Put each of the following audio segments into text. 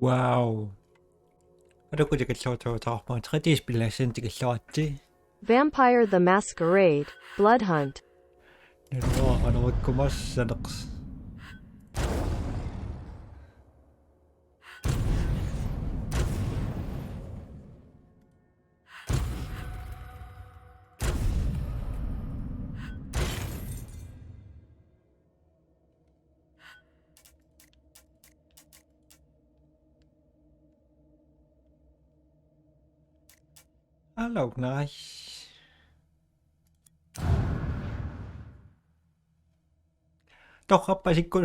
Wow. Aduko tigillautautorpun 3D-spillassin tigillaatsi. Vampire the Masquerade, Blood Hunt. Nilua anuikkumassaneqs. Hello, nice. Tohappasikku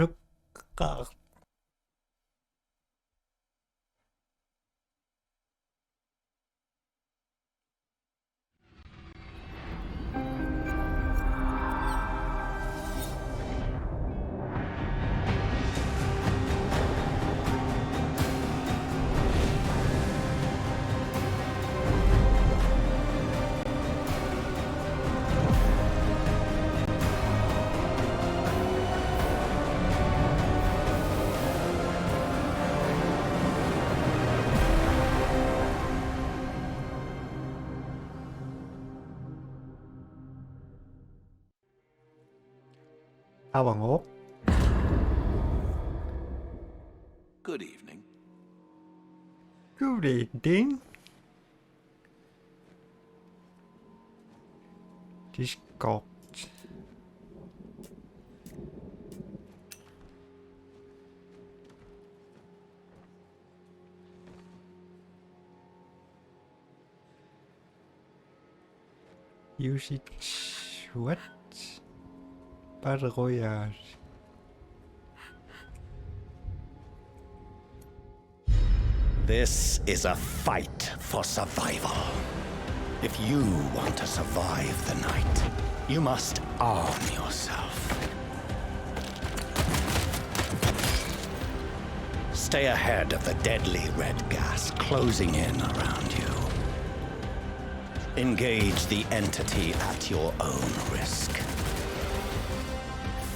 Avangok. Good evening. Good evening. Discord. Usage what? Battle Royale. This is a fight for survival. If you want to survive the night, you must arm yourself. Stay ahead of the deadly red gas closing in around you. Engage the entity at your own risk.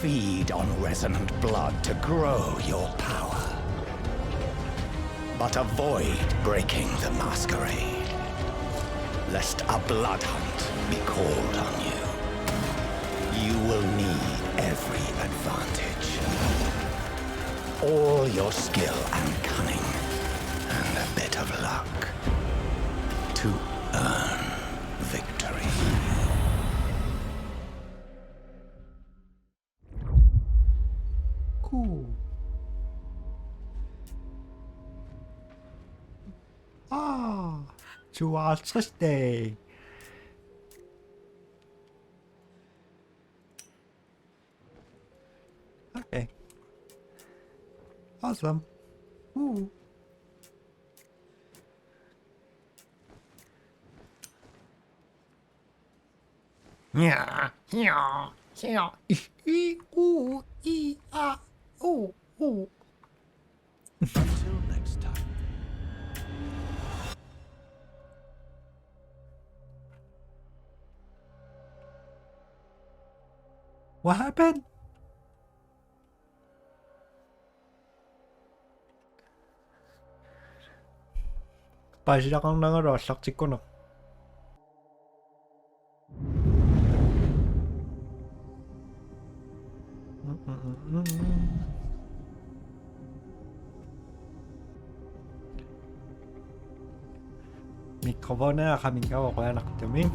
Feed on resonant blood to grow your power. But avoid breaking the masquerade, lest a blood hunt be called on you. You will need every advantage. All your skill and cunning, and a bit of luck to earn victory. Cool. 좋았을 때. Okay. Awesome. Ooh. Yeah, yeah, yeah. Ooh, ooh, ooh. Until next time. What happened? 바지락강 나가러 싹 찍거나. Mikrofone kami kau kau anak kami.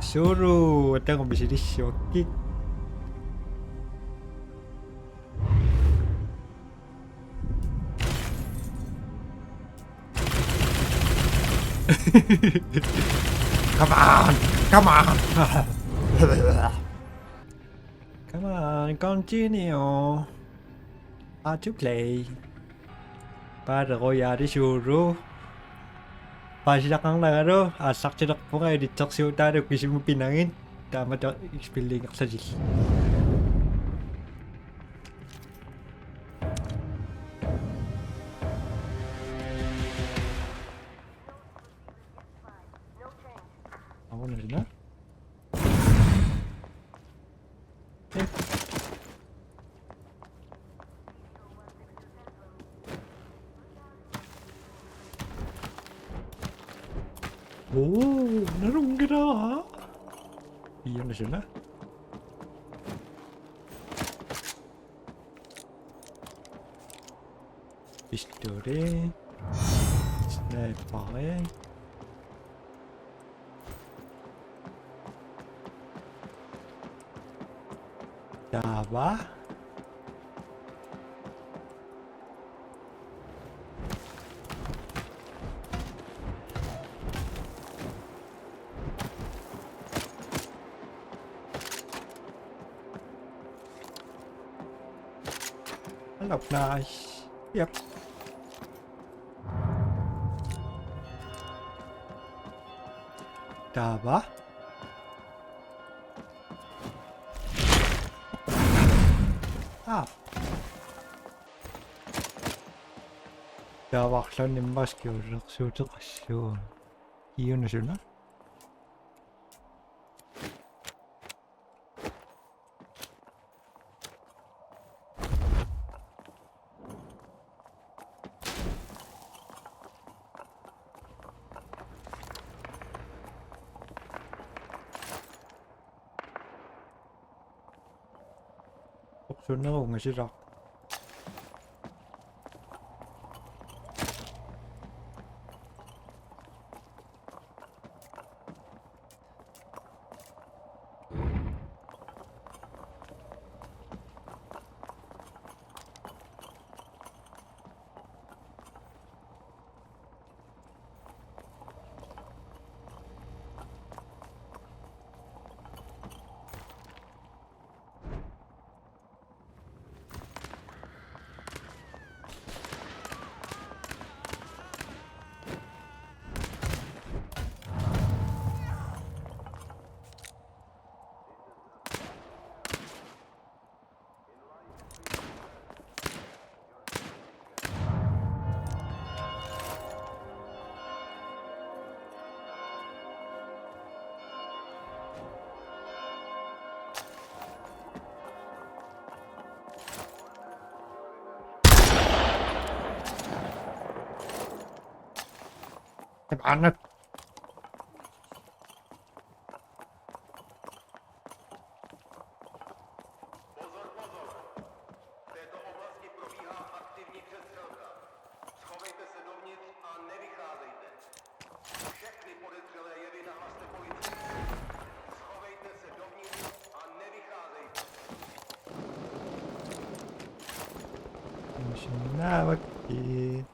Suruh tengok bisa disyokik. Come on, come on. Come on, continue. How to play? Battle Royale disuruh. Pasilakang laro, asak cedak po kayo dito sa utara kasi mo pinangin. Tama daw, spelling sa jil. Ako na rin na. 오, 나는 옮기라. 이해하시나? 피스톨에 스나이퍼에 잡아. Lọc này. Yep. 잡아. 아. Javaklan maskiorraksuuteqassuun. Iunasuna. Opsuna ungasirak. عنك. Pozor, pozor! V této oblasti probíhá aktivní přestřelka. Schovejte se dovnitř a nevycházejte. Všechny podezřelé jevy nahlaste policii. Schovejte se dovnitř a nevycházejte. مش ناوي كتير.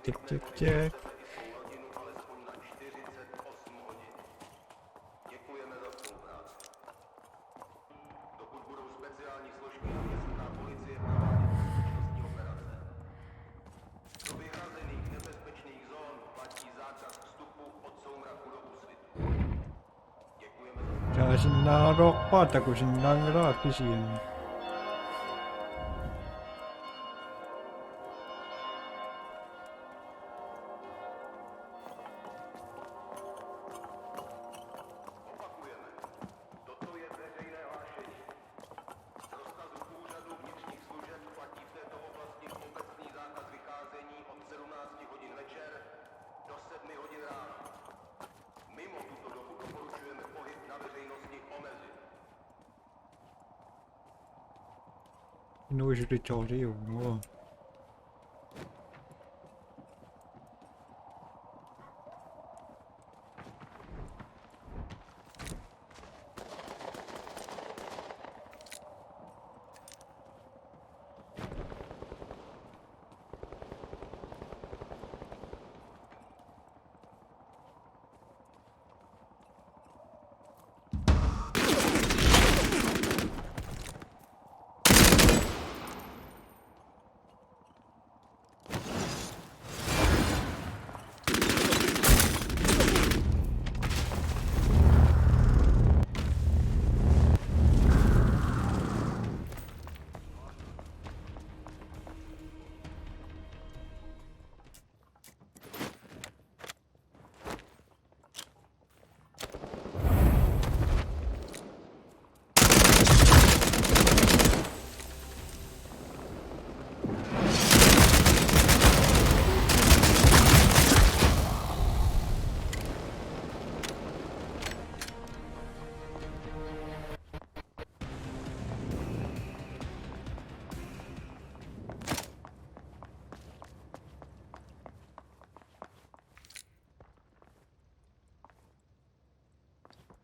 Ček. rodinu alespoň na 48 hodin. Děkujeme za spolupráci. Dokud budou speciální složky a městská policie provádět bezpečnostní operace. Do vyhrazených nebezpečných zón platí zákaz vstupu od soumraku do úsvitu. Děkujeme za Jasinna rokpa takusinnan rakisin. Opakujeme. Toto je veřejné hlášení. Z rozkazu Úřadu vnitřních služeb platí v této oblasti obecný zákaz vycházení od 17 hodin večer do 7 hodin ráno. Mimo tuto dobu doporučujeme pohyb na veřejnosti omezit. Nuôi đi cho đi đúng.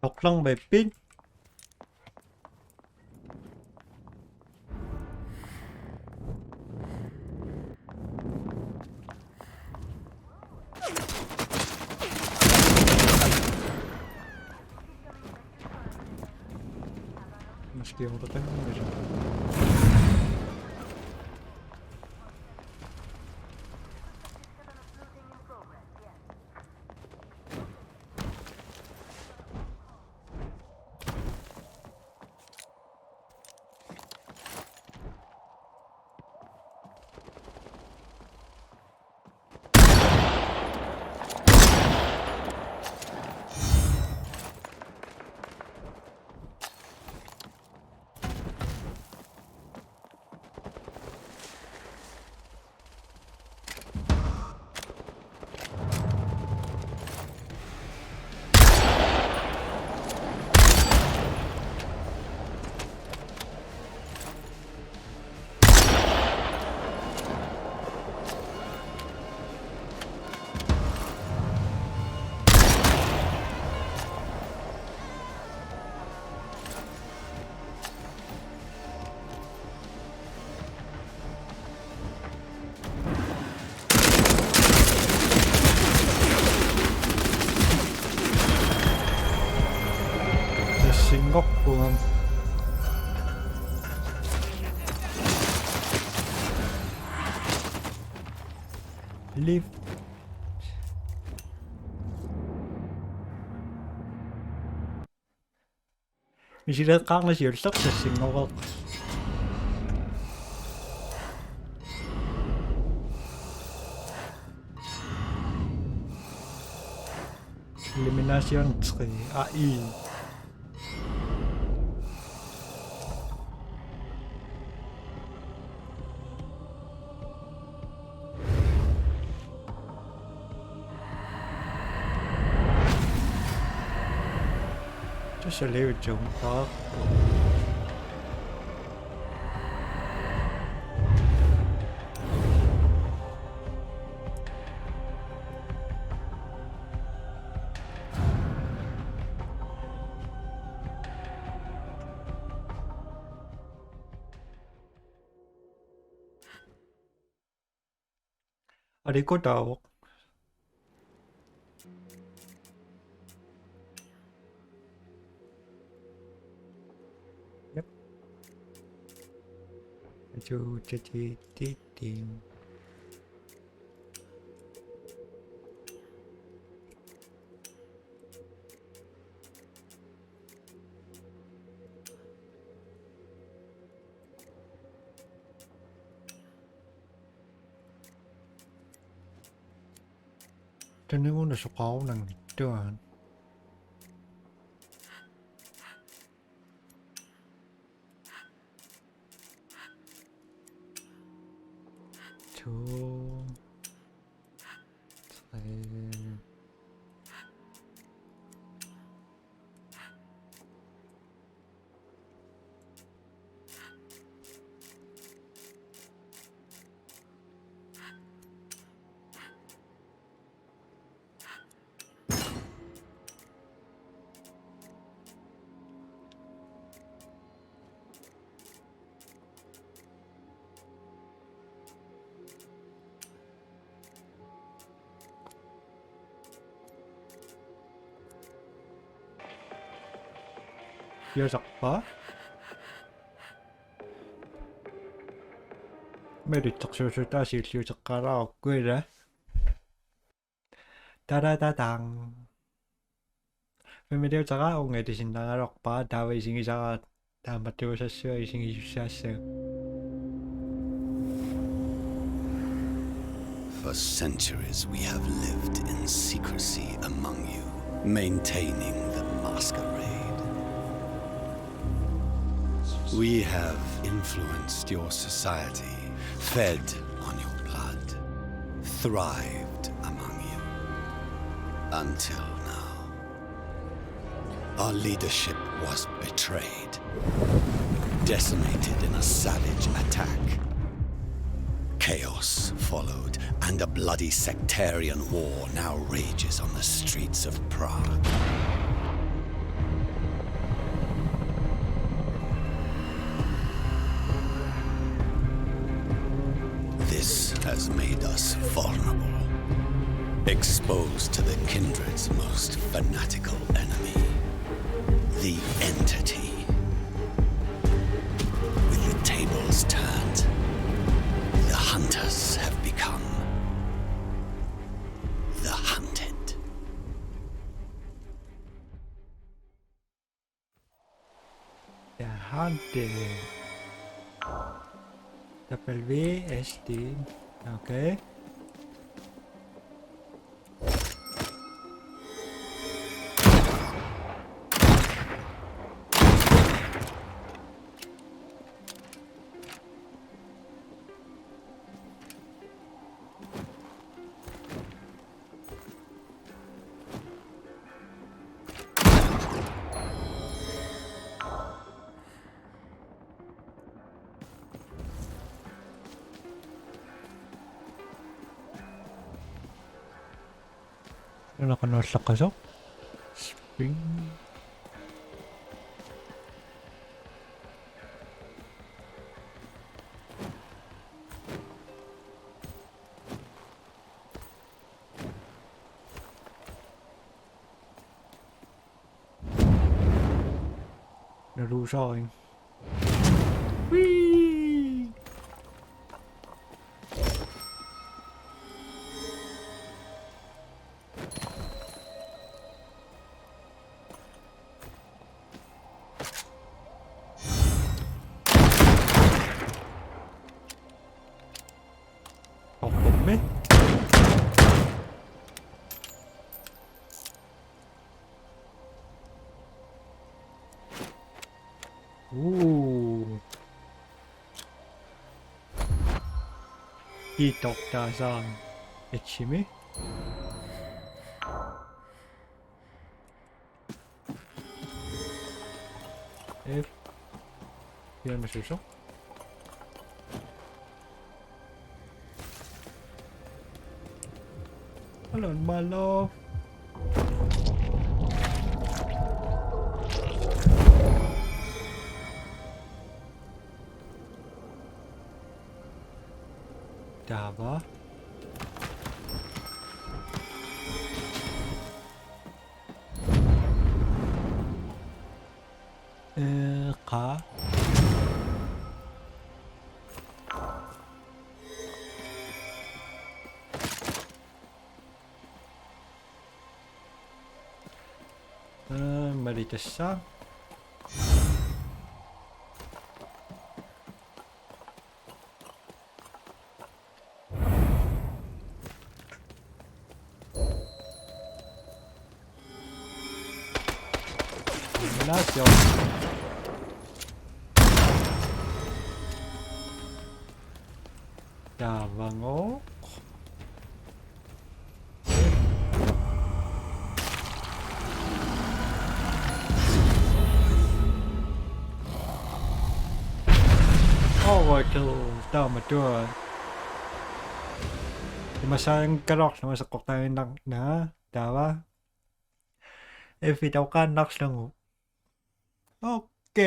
Học lăng bề pin. Meski orada tanımayacağım. Singapore. Live. Mình các nó chịu sắp sẽ Singapore. Elimination 3 AI. Sẽ liều chúng có 아리꼬다오. Yep. Chu chi chi ti tim. Tenemos su paunan tuan. Two, three. Iosak pa? 메리턱술술 다시 siosak 없구이래. 따라다당. 메리오자가 옹에디 신당을 억바 다웨 이싱이자가 다마테오샤스와 이싱이 주샤스. For centuries we have lived in secrecy among you, maintaining the masquerade. We have influenced your society, fed on your blood, thrived among you. Until now. Our leadership was betrayed, decimated in a savage attack. Chaos followed, and a bloody sectarian war now rages on the streets of Prague. This has made us vulnerable, exposed to the kindred's most fanatical enemy, the Entity. With the tables turned, the hunters have become the hunted. The hunted. WSD. Okay. Nakanosakaso. Spring. Naruto anh. Whee! Không mấy. 이 독다산 애침이 F 이런 거 쓰죠? Alon malo. Dava. 가. 말이 됐어? Elimination. Dạ vâng ố. Oh, đâu mà chưa. Thì mà sao anh cái rock mà sao cột tay nặng nữa, đã ba. Em phi đâu có knock đâu. Ok.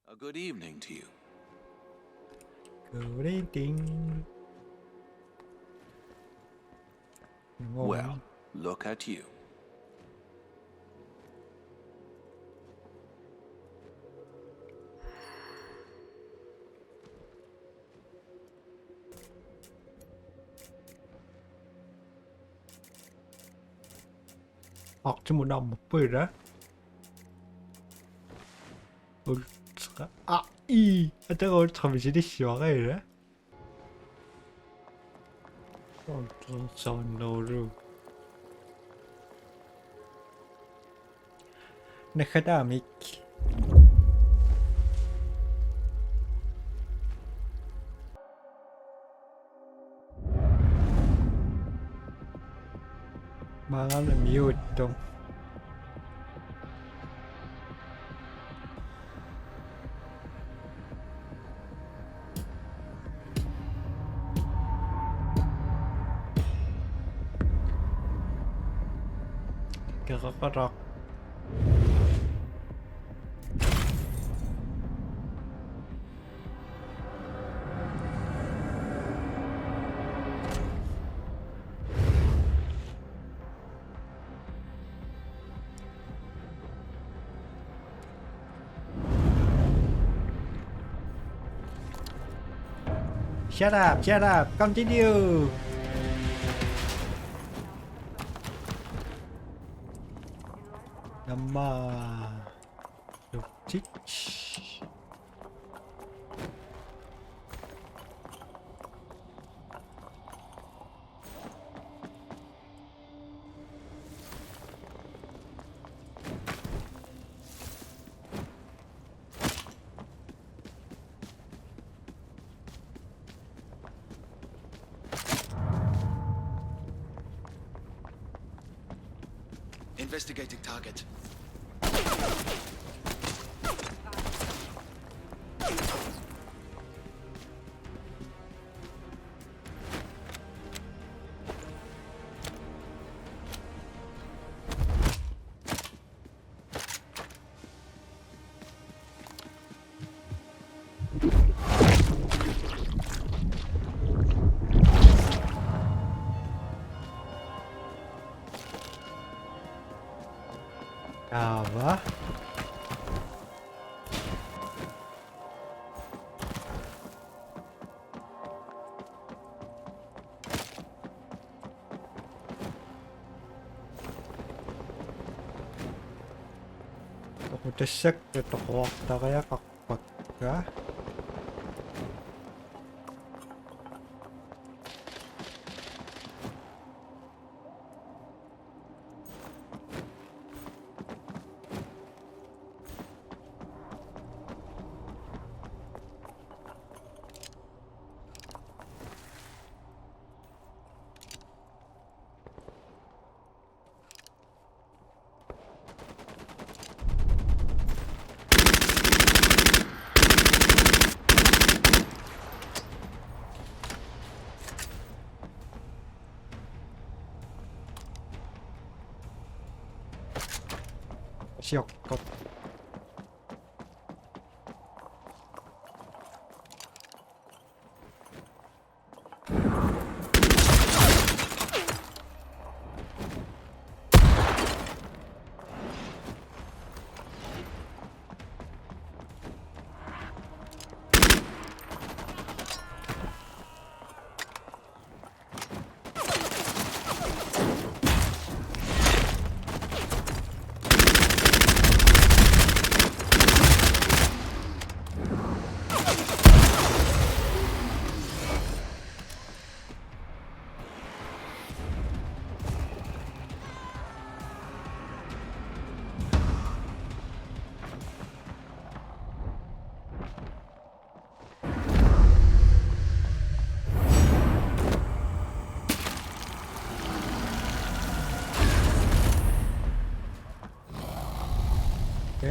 A good evening to you. Good evening. Ngon. Well, look at you. Học cho một đồng một bữa đó. 아, 저거 잠시 시원해. sonoro. Nakadamik. 망하는 미호동. Rock. Shut up, continue. Number 6. Investigating target. Apa? Udah sek itu waktu kayak kakak ya. Siok kok.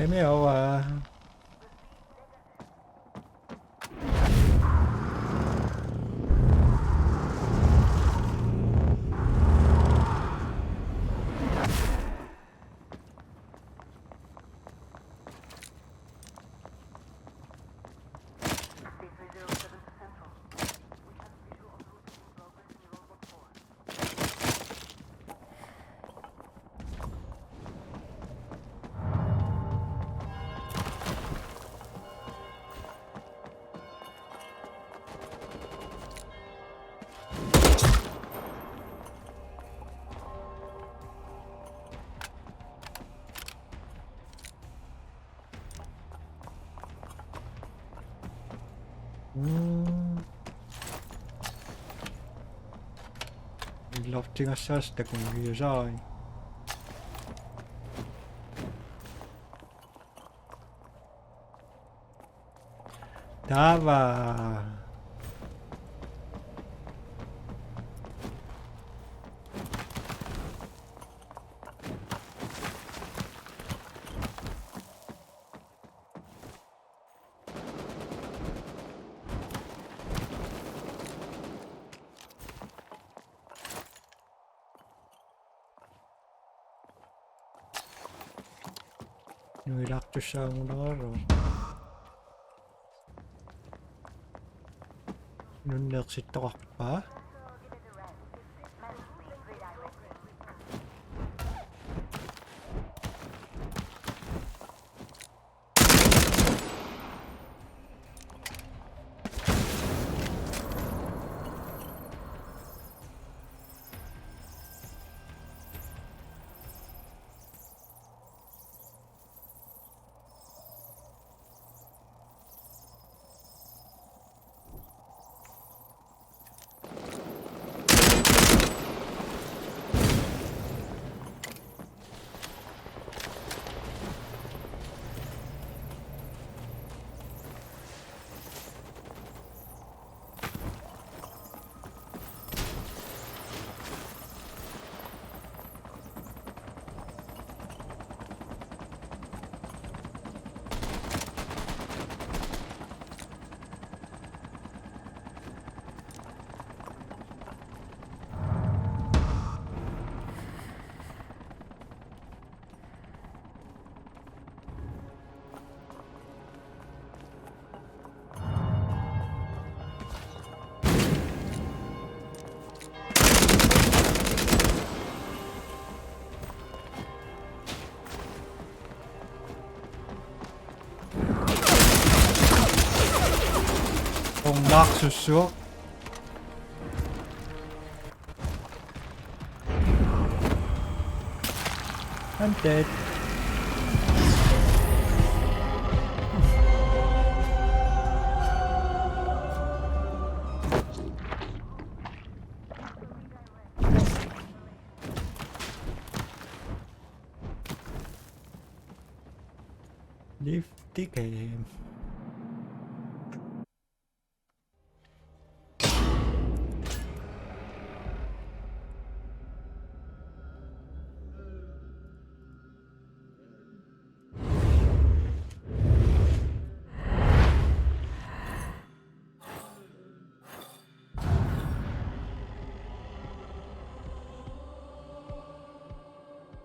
애매하와. Loftinga sästä kun vi sai. Tava. Yung ilakto siya muna araw. Nung nexit ako pa? Kung naksusok. I'm dead. Leave the game.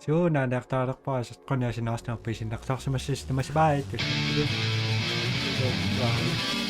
So, nadaktarak pa sa kanya sinakas na pa yung sinaksak sa masistemasi bahay. Bye.